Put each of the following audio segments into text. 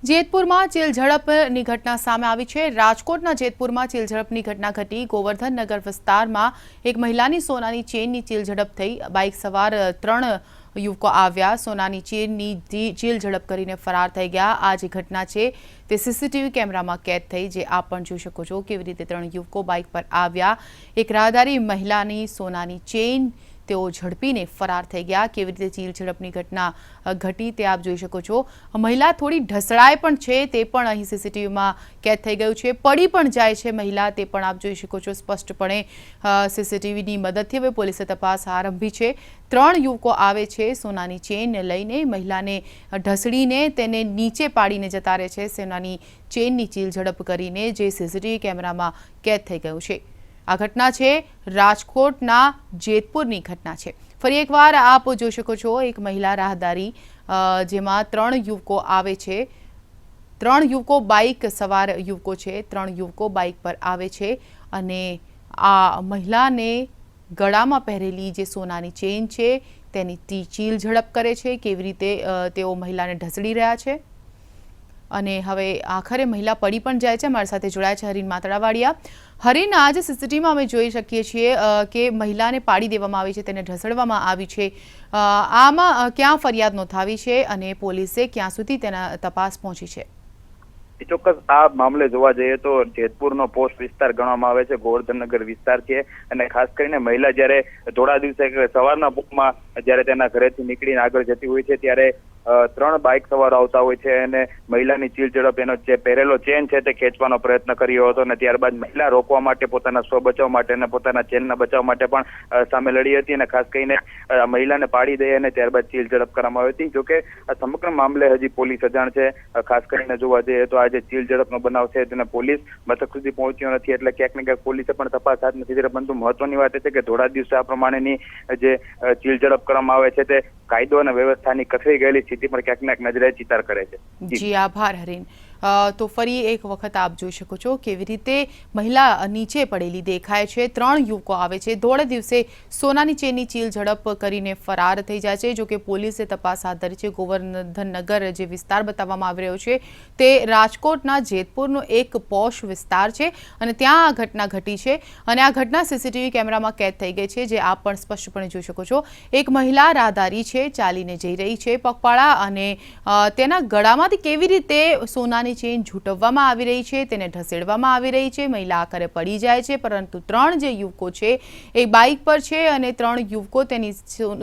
જેતપુરમાં ચીલઝડપની ઘટના સામે આવી છે। રાજકોટના જેતપુરમાં ચીલઝડપની ઘટના ઘટી। ગોવર્ધન નગર વિસ્તારમાં એક મહિલાની સોનાની ચેનની ચીલઝડપ થઈ। બાઇક સવાર 3 યુવકો આવ્યા, સોનાની ચેનની ચીલઝડપ કરીને ફરાર થઈ ગયા। આ જે ઘટના છે તે સીસીટીવી કેમેરામાં કેદ થઈ, જે આપ પણ જોઈ શકો છો કેવી રીતે 3 યુવકો બાઇક પર આવ્યા, એક રાહદારી મહિલાની સોનાની ચેન તેઓ ઝડપીને ફરાર થઈ ગયા। કેવી રીતે ચીલઝડપની ઘટના ઘટી તે આપ જોઈ શકો છો। મહિલા થોડી ઢસડાય પણ છે, તે પણ અહીં સીસીટીવીમાં કેદ થઈ ગયું છે। પડી પણ જાય છે મહિલા, તે પણ આપ જોઈ શકો છો સ્પષ્ટપણે। સીસીટીવીની મદદથી હવે પોલીસે તપાસ આરંભી છે। 3 યુવકો આવે છે સોનાની ચેન લઈને, મહિલાને ઢસડીને તેને નીચે પાડીને જતા રહે છે સોનાની ચેનની ચીલઝડપ કરીને, જે સીસીટીવી કેમેરામાં કેદ થઈ ગયું છે। આ ઘટના છે રાજકોટના જેતપુરની ઘટના છે। ફરી એકવાર આપ જોઈ શકો છો એક મહિલા રાહદારી, જેમાં 3 યુવકો આવે છે। 3 યુવકો બાઇક સવાર યુવકો છે, 3 યુવકો બાઇક પર આવે છે અને આ મહિલાને ગળામાં પહેરેલી જે સોનાની ચેન છે તેની ચીલઝડપ કરે છે। કેવી રીતે તેઓ મહિલાને ઢસડી રહ્યા છે અને હવે આખરે મહિલા પડી પણ જાય છે। અમારી સાથે જોડાયા છે હરીન માતડાવાડિયા। હરીન, આજે સીસીટીવીમાં અમે જોઈ શકીએ છીએ કે મહિલાને પાડી દેવામાં આવી છે, તેને ઢસડવામાં આવી છે। આમાં ક્યાં ફરિયાદ નોંધાવી છે અને પોલીસે ક્યાં સુધી તેના તપાસ પહોંચી છે? ચોક્કસ આ મામલે જોવા જઈએ તો જેતપુરનો પોસ્ટ વિસ્તાર ગણવામાં આવે છે, ગોવર્ધનનગર વિસ્તાર છે, અને ખાસ કરીને મહિલા જ્યારે થોડા દિવસે સવારના પોરમાં જ્યારે તેના ઘરેથી નીકળીને આગળ જતી હોય છે ત્યારે 3 બાઇક સવારો આવતા હોય છે અને મહિલાની ચીલઝડપ, એનો જે પહેરેલો ચેન છે તે ખેંચવાનો પ્રયત્ન કર્યો હતો અને ત્યારબાદ મહિલા રોકવા માટે, પોતાના સ્વ બચાવ માટે અને પોતાના ચેનના બચાવ માટે પણ સામે લડી હતી અને ખાસ કરીને મહિલાને પાડી દઈ અને ત્યારબાદ ચીલઝડપ કરવામાં આવી હતી। જોકે આ સમગ્ર મામલે હજી પોલીસ અજાણ છે। ખાસ કરીને જોવા જઈએ તો જે ચીલઝડપનો બનાવ છે તેને પોલીસ મથક સુધી પહોંચ્યો નથી, એટલે ક્યાંક ને ક્યાંક પોલીસે પણ તપાસ હાથ નથી ધરી। પરંતુ મહત્વની વાત એ છે કે થોડા દિવસે આ પ્રમાણેની જે ચીલઝડપ કરવામાં આવે છે તે કાયદો અને વ્યવસ્થાની કથળી ગયેલી સ્થિતિ પર ક્યાંક ને ક્યાંક નજરે ચિતાર કરે છે। જી આભાર હરીન। તો ફરી એક વખત આપ જોઈ શકો છો કેવી રીતે મહિલા નીચે પડેલી દેખાય છે। 3 યુવકો આવે છે, થોડા દિવસે સોનાની ચેનની ચીલઝડપ કરીને ફરાર થઈ જાય છે। જોકે પોલીસે તપાસ હાથ ધરી છે। ગોવર્ધનનગર જે વિસ્તાર બતાવવામાં આવી રહ્યો છે તે રાજકોટના જેતપુરનો એક પોશ વિસ્તાર છે અને ત્યાં આ ઘટના ઘટી છે અને આ ઘટના સીસીટીવી કેમેરામાં કેદ થઈ ગઈ છે, જે આપ પણ સ્પષ્ટપણે જોઈ શકો છો। એક મહિલા રાહદારી છે, ચાલીને જઈ રહી છે પગપાળા, અને તેના ગળામાંથી કેવી રીતે સોનાની ચેન ઝૂંટવવામાં આવી રહી છે, તેને ઢસેડવામાં આવી રહી છે। મહિલા આખરે પડી જાય છે, પરંતુ 3 જે યુવકો છે એ બાઇક પર છે અને 3 યુવકો તેની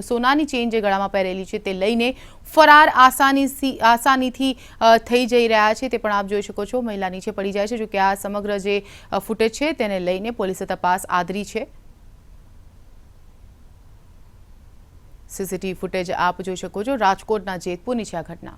સોનાની ચેન જે ગળામાં પહેરેલી છે તે લઈને ફરાર આસાનીથી થઈ જઈ રહ્યા છે, તે પણ આપ જોઈ શકો છો। મહિલા નીચે પડી જાય છે। જોકે આ સમગ્ર જે ફૂટેજ છે તેને લઈને પોલીસે તપાસ આદરી છે। સીસીટીવી ફૂટેજ આપ જોઈ શકો છો। રાજકોટના જેતપુરની છે આ ઘટના।